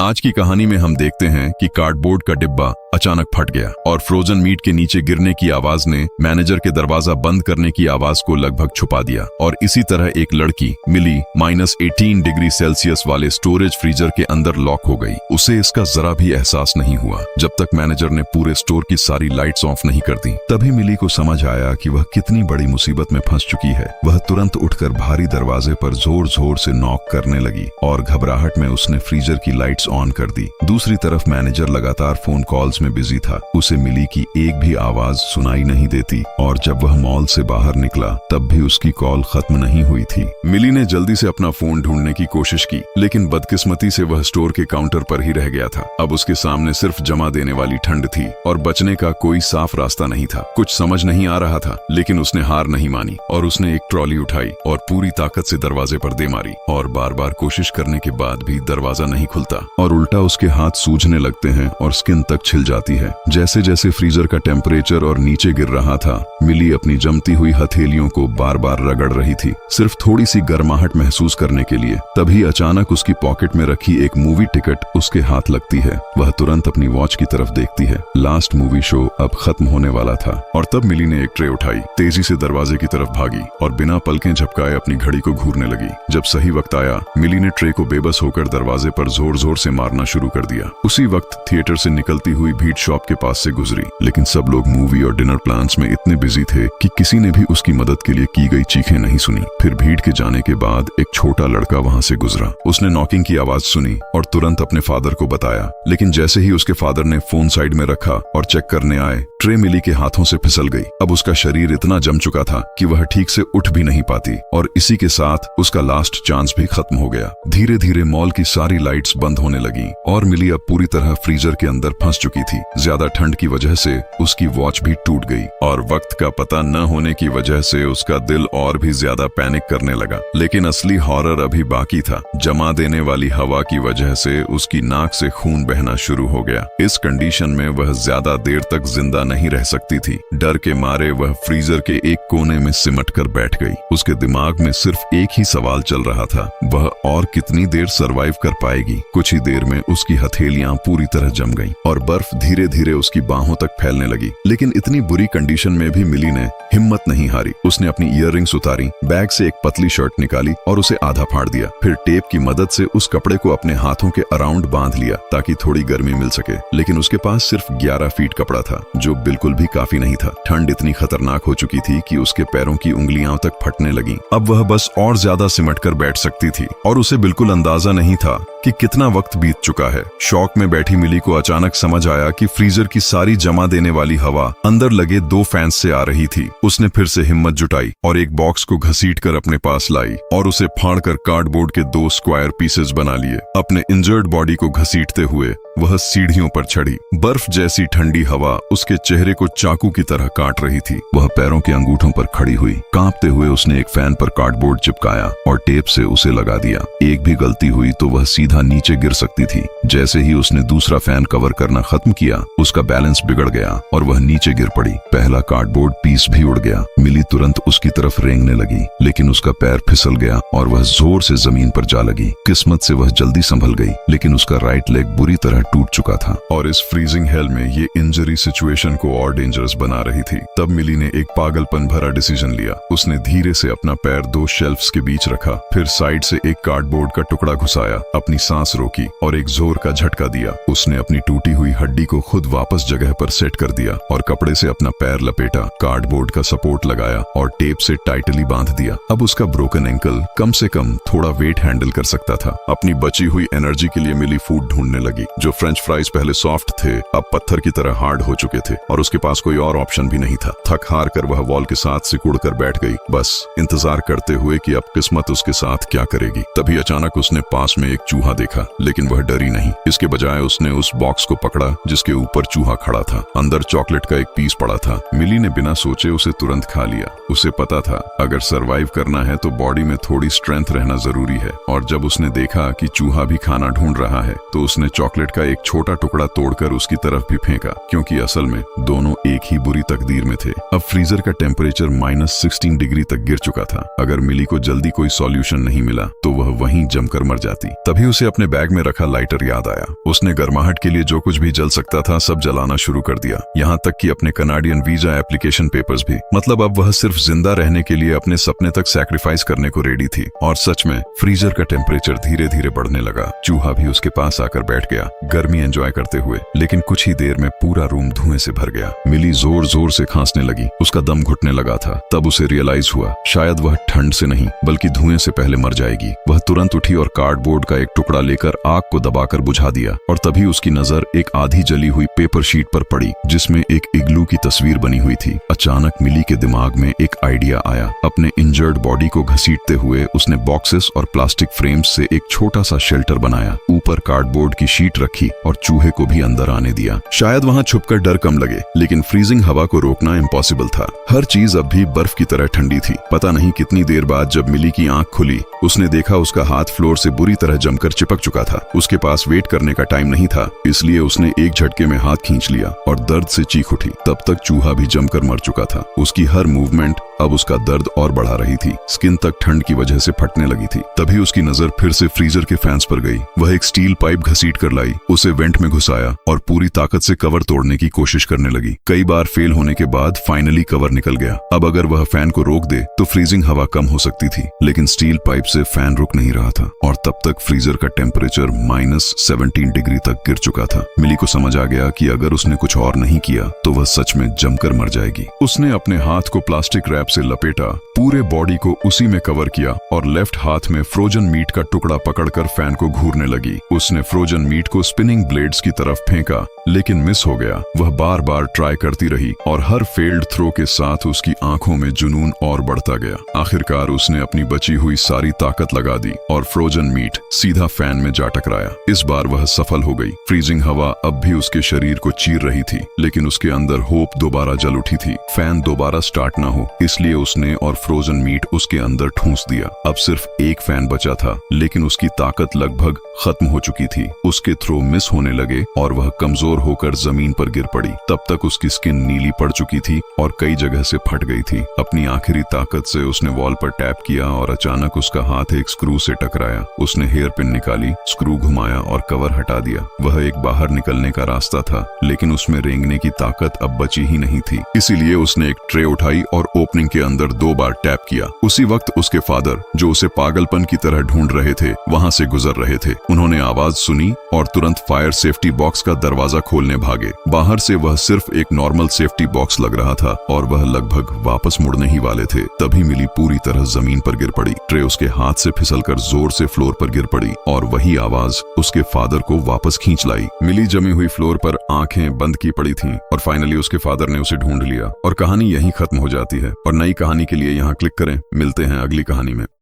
आज की कहानी में हम देखते हैं कि कार्डबोर्ड का डिब्बा अचानक फट गया और फ्रोजन मीट के नीचे गिरने की आवाज ने मैनेजर के दरवाजा बंद करने की आवाज को लगभग छुपा दिया। और इसी तरह एक लड़की मिली -18 डिग्री सेल्सियस वाले स्टोरेज फ्रीजर के अंदर लॉक हो गई। उसे इसका जरा भी एहसास नहीं हुआ जब तक मैनेजर ने पूरे स्टोर की सारी लाइट्स ऑफ नहीं कर दी। तभी मिली को समझ आया कि वह कितनी बड़ी मुसीबत में फंस चुकी है। वह तुरंत उठकर भारी दरवाजे पर जोर जोर से नॉक करने लगी और घबराहट में उसने फ्रीजर की लाइट्स ऑन कर दी। दूसरी तरफ मैनेजर लगातार फोन कॉल्स में बिजी था। उसे मिली की एक भी आवाज सुनाई नहीं देती और जब वह मॉल से बाहर निकला तब भी उसकी कॉल खत्म नहीं हुई थी। मिली ने जल्दी से अपना फोन ढूंढने की कोशिश की, लेकिन बदकिस्मती से वह स्टोर के काउंटर पर ही रह गया था। अब उसके सामने सिर्फ जमा देने वाली ठंड थी और बचने का कोई साफ रास्ता नहीं था। कुछ समझ नहीं आ रहा था, लेकिन उसने हार नहीं मानी और उसने एक ट्रॉली उठाई और पूरी ताकत से दरवाजे पर दे मारी। और बार बार कोशिश करने के बाद भी दरवाजा नहीं खुलता और उल्टा उसके हाथ सूजने लगते हैं और स्किन तक छिल जाती है। जैसे जैसे फ्रीजर का टेम्परेचर और नीचे गिर रहा था, मिली अपनी जमती हुई हथेलियों को बार बार रगड़ रही थी, सिर्फ थोड़ी सी गर्माहट महसूस करने के लिए। तभी अचानक उसकी पॉकेट में रखी एक मूवी टिकट उसके हाथ लगती है। वह तुरंत अपनी वॉच की तरफ देखती है। लास्ट मूवी शो अब खत्म होने वाला था और तब मिली ने एक ट्रे उठाई, तेजी से दरवाजे की तरफ भागी और बिना पलकें झपकाए अपनी घड़ी को घूरने लगी। जब सही वक्त आया, मिली ने ट्रे को बेबस होकर दरवाजे पर जोर जोर से मारना शुरू कर दिया। उसी वक्त थिएटर से निकलती हुई भीड़ शॉप के पास से गुजरी, लेकिन सब लोग मूवी और डिनर प्लान्स में इतने बिजी थे कि किसी ने भी उसकी मदद के लिए की गई चीखें नहीं सुनी। फिर भीड़ के जाने के बाद एक छोटा लड़का वहां से गुजरा। उसने नॉकिंग की आवाज सुनी और तुरंत अपने फादर को बताया, लेकिन जैसे ही उसके फादर ने फोन साइड में रखा और चेक करने आए, ट्रे मिली के हाथों से फिसल गई। अब उसका शरीर इतना जम चुका था कि वह ठीक से उठ भी नहीं पाती और इसी के साथ उसका लास्ट चांस भी खत्म हो गया। धीरे धीरे मॉल की सारी लाइट्स बंद होने लगी और मिली अब पूरी तरह फ्रीजर के अंदर फंस चुकी थी। ज्यादा ठंड की वजह से उसकी वॉच भी टूट गई और वक्त का पता न होने की वजह से उसका दिल और भी ज्यादा पैनिक करने लगा। लेकिन असली हॉरर अभी बाकी था। जमा देने वाली हवा की वजह से उसकी नाक से खून बहना शुरू हो गया। इस कंडीशन में वह ज्यादा देर तक जिंदा नहीं रह सकती थी। डर के मारे वह फ्रीजर के एक कोने में सिमट कर बैठ गई। उसके दिमाग में सिर्फ एक ही सवाल चल रहा था, वह और कितनी देर सरवाइव कर पाएगी। कुछ ही देर में उसकी हथेलियां पूरी तरह जम गईं और बर्फ धीरे धीरे उसकी बाहों तक फैलने लगी। लेकिन इतनी बुरी कंडीशन में भी मिली ने हिम्मत नहीं हारी। उसने अपनी ईयररिंग्स उतारी, बैग से एक पतली शर्ट निकाली और उसे आधा फाड़ दिया। फिर टेप की मदद से उस कपड़े को अपने हाथों के अराउंड बांध लिया ताकि थोड़ी गर्मी मिल सके। लेकिन उसके पास सिर्फ 11 फीट कपड़ा था, जो बिल्कुल भी काफी नहीं था। ठंड इतनी खतरनाक हो चुकी थी कि उसके पैरों की उंगलियां तक फटने लगीं। अब वह बस और ज्यादा सिमट कर बैठ सकती थी और उसे बिल्कुल अंदाजा नहीं था कि कितना वक्त बीत चुका है। शॉक में बैठी मिली को अचानक समझ आया कि फ्रीजर की सारी जमा देने वाली हवा अंदर लगे 2 फैंस से आ रही थी। उसने फिर से हिम्मत जुटाई और एक बॉक्स को घसीटकर अपने पास लाई और उसे फाड़कर कार्डबोर्ड के 2 स्क्वायर पीसेस बना लिए। अपने इंजर्ड बॉडी को घसीटते हुए वह सीढ़ियों पर चढ़ी। बर्फ जैसी ठंडी हवा उसके चेहरे को चाकू की तरह काट रही थी। वह पैरों के अंगूठों पर खड़ी हुई। कांपते हुए उसने एक फैन पर कार्डबोर्ड चिपकाया और टेप से उसे लगा दिया। एक भी गलती हुई तो वह सीधा नीचे गिर सकती थी। जैसे ही उसने दूसरा फैन कवर करना खत्म किया, उसका बैलेंस बिगड़ गया और वह नीचे गिर पड़ी। पहला कार्डबोर्ड पीस भी उड़ गया। मिली तुरंत उसकी तरफ रेंगने लगी, लेकिन उसका पैर फिसल गया और वह जोर से जमीन पर जा लगी। किस्मत से वह जल्दी संभल गई, लेकिन उसका राइट लेग बुरी तरह टूट चुका था और इस फ्रीजिंग हेल में ये इंजरी सिचुएशन को और डेंजरस बना रही थी। तब मिली ने एक पागलपन भरा डिसीजन लिया। उसने धीरे से अपना पैर 2 शेल्फ्स के बीच रखा, फिर साइड से एक कार्डबोर्ड का टुकड़ा घुसाया, अपनी सांस रोकी और एक जोर का झटका दिया। उसने अपनी टूटी हुई हड्डी को खुद वापस जगह पर सेट कर दिया और कपड़े से अपना पैर लपेटा, कार्डबोर्ड का सपोर्ट लगाया और टेप से टाइटली बांध दिया। अब उसका ब्रोकन एंकल कम से कम थोड़ा वेट हैंडल कर सकता था। अपनी बची हुई एनर्जी के लिए मिली फूड ढूंढने लगी। जो फ्रेंच फ्राइज पहले सॉफ्ट थे, अब पत्थर की तरह हार्ड हो चुके थे और उसके पास कोई और ऑप्शन भी नहीं था। थक हार कर वह वॉल के साथ सिकुड़ कर बैठ गई, बस इंतजार करते हुए कि अब किस्मत उसके साथ क्या करेगी। तभी अचानक उसने पास में एक चूहा देखा, लेकिन वह डरी नहीं। इसके बजाय उसने उस बॉक्स को पकड़ा जिसके ऊपर चूहा खड़ा था। अंदर चॉकलेट का एक पीस पड़ा था। मिली ने बिना सोचे उसे तुरंत खा लिया। उसे पता था अगर सरवाइव करना है तो बॉडी में थोड़ी स्ट्रेंथ रहना जरूरी है। और जब उसने देखा कि चूहा भी खाना ढूंढ रहा है, तो उसने चॉकलेट का का एक छोटा टुकड़ा तोड़कर उसकी तरफ भी फेंका, क्योंकि असल में दोनों एक ही बुरी तकदीर में थे। अब फ्रीजर का टेम्परेचर -16 डिग्री तक गिर चुका था। अगर मिली को जल्दी कोई सॉल्यूशन नहीं मिला तो वह वहीं जमकर मर जाती। तभी उसे अपने बैग में रखा लाइटर याद आया। उसने गर्माहट के लिए जो कुछ भी जल सकता था सब जलाना शुरू कर दिया, यहाँ तक कि अपने कनाडियन वीजा एप्लीकेशन पेपर्स भी। मतलब अब वह सिर्फ जिंदा रहने के लिए अपने सपने तक सैक्रिफाइस करने को रेडी थी। और सच में फ्रीजर का टेम्परेचर धीरे धीरे बढ़ने लगा। चूहा भी उसके पास आकर बैठ गया, गर्मी एंजॉय करते हुए। लेकिन कुछ ही देर में पूरा रूम धुएं से भर गया। मिली जोर जोर से खांसने लगी, उसका दम घुटने लगा था। तब उसे रियलाइज हुआ शायद वह ठंड से नहीं बल्कि धुएं से पहले मर जाएगी। वह तुरंत उठी और कार्डबोर्ड का एक टुकड़ा लेकर आग को दबाकर बुझा दिया। और तभी उसकी नजर एक आधी जली हुई पेपर शीट पर पड़ी जिसमें एक इग्लू की तस्वीर बनी हुई थी। अचानक मिली के दिमाग में एक आइडिया आया। अपने इंजर्ड बॉडी को घसीटते हुए उसने बॉक्सेस और प्लास्टिक फ्रेम्स से एक छोटा सा शेल्टर बनाया, ऊपर कार्डबोर्ड की शीट रखी और चूहे को भी अंदर आने दिया। शायद वहां छुपकर डर कम लगे, लेकिन फ्रीजिंग हवा को रोकना इम्पॉसिबल था। हर चीज अब भी बर्फ की तरह ठंडी थी। पता नहीं कितनी देर बाद जब मिली की आंख खुली, उसने देखा उसका हाथ फ्लोर से बुरी तरह जमकर चिपक चुका था। उसके पास वेट करने का टाइम नहीं था, इसलिए उसने एक झटके में हाथ खींच लिया और दर्द से चीख उठी। तब तक चूहा भी जमकर मर चुका था। उसकी हर मूवमेंट अब उसका दर्द और बढ़ा रही थी। स्किन तक ठंड की वजह से फटने लगी थी। तभी उसकी नजर फिर से फ्रीजर के फैंस पर गई। वह एक स्टील पाइप घसीट कर लाई, उसे वेंट में घुसाया और पूरी ताकत से कवर तोड़ने की कोशिश करने लगी। कई बार फेल होने के बाद फाइनली कवर निकल गया। अब अगर वह फैन को रोक दे तो फ्रीजिंग हवा कम हो सकती थी, लेकिन स्टील पाइप से फैन रुक नहीं रहा था। और तब तक फ्रीजर का टेम्परेचर -17 डिग्री तक गिर चुका था। मिली को समझ आ गया कि अगर उसने कुछ और नहीं किया तो वह सच में जमकर मर जाएगी। उसने अपने हाथ को प्लास्टिक रैप से लपेटा, पूरे बॉडी को उसी में कवर किया और लेफ्ट हाथ में फ्रोजन मीट का टुकड़ा पकड़कर फैन को घूरने लगी। उसने फ्रोजन मीट को स्पिनिंग ब्लेड्स की तरफ फेंका, लेकिन मिस हो गया। वह बार बार ट्राई करती रही और हर फेल्ड थ्रो के साथ उसकी आंखों में जुनून और बढ़ता गया। आखिरकार उसने अपनी बची हुई सारी ताकत लगा दी और फ्रोजन मीट सीधा फैन में जा टकराया। इस बार वह सफल हो गई। फ्रीजिंग हवा अब भी उसके शरीर को चीर रही थी, लेकिन उसके अंदर होप दोबारा जल उठी थी। फैन दोबारा स्टार्ट ना हो, इसलिए उसने और फ्रोजन मीट उसके अंदर ठूंस दिया। अब सिर्फ एक फैन बचा था, लेकिन उसकी ताकत लगभग खत्म हो चुकी थी। उसके थ्रो मिस होने लगे और वह कमजोर होकर जमीन पर गिर पड़ी। तब तक उसकी स्किन नीली पड़ चुकी थी और कई जगह से फट गई थी। अपनी आखिरी ताकत से उसने वॉल पर टैप किया और अचानक उसका हाथ एक स्क्रू से टकराया। उसने हेयर पिन निकाली, स्क्रू घुमाया और कवर हटा दिया। वह एक बाहर निकलने का रास्ता था, लेकिन उसमें रेंगने की ताकत अब बची ही नहीं थी। इसीलिए उसने एक ट्रे उठाई और ओपनिंग के अंदर 2 बार टैप किया। उसी वक्त उसके फादर, जो उसे पागलपन की तरह ढूंढ रहे थे, वहां से गुजर रहे थे। उन्होंने आवाज सुनी और तुरंत फायर सेफ्टी बॉक्स का दरवाजा खोलने भागे। बाहर से वह सिर्फ एक नॉर्मल सेफ्टी बॉक्स लग रहा था और वह लगभग वापस मुड़ने ही वाले थे। तभी मिली पूरी तरह जमीन पर गिर पड़ी। ट्रे उसके हाथ से फिसलकर जोर से फ्लोर पर गिर पड़ी और वही आवाज उसके फादर को वापस खींच लाई। मिली जमी हुई फ्लोर पर आंखें बंद की पड़ी थीं और फाइनली उसके फादर ने उसे ढूंढ लिया और कहानी यहीं खत्म हो जाती है। और नई कहानी के लिए यहाँ क्लिक करें। मिलते हैं अगली कहानी में।